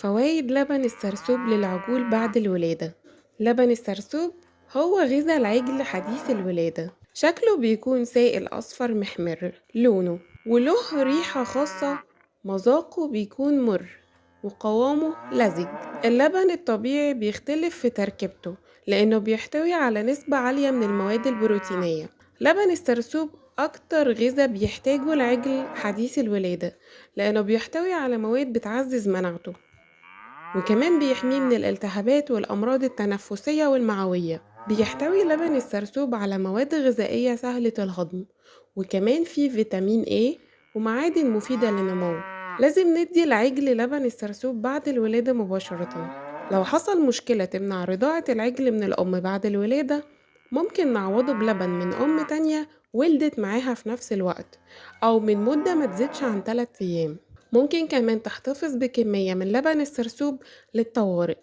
فوائد لبن السرسوب للعجول بعد الولادة. لبن السرسوب هو غذاء العجل حديث الولادة. شكله بيكون سائل أصفر محمر لونه، وله ريحة خاصة. مذاقه بيكون مر، وقوامه لزج. اللبن الطبيعي بيختلف في تركيبته لأنه بيحتوي على نسبة عالية من المواد البروتينية. لبن السرسوب أكتر غذاء بيحتاجه العجل حديث الولادة، لأنه بيحتوي على مواد بتعزز مناعته، وكمان بيحميه من الالتهابات والأمراض التنفسية والمعوية. بيحتوي لبن السرسوب على مواد غذائية سهلة الهضم، وكمان فيه فيتامين A ومعادن مفيدة للنمو. لازم ندي العجل لبن السرسوب بعد الولادة مباشرة. لو حصل مشكلة تمنع رضاعة العجل من الأم بعد الولادة، ممكن نعوضه بلبن من أم تانية ولدت معاها في نفس الوقت، أو من مدة ما تزيدش عن 3 أيام. ممكن كمان تحتفظ بكمية من لبن السرسوب للطوارئ.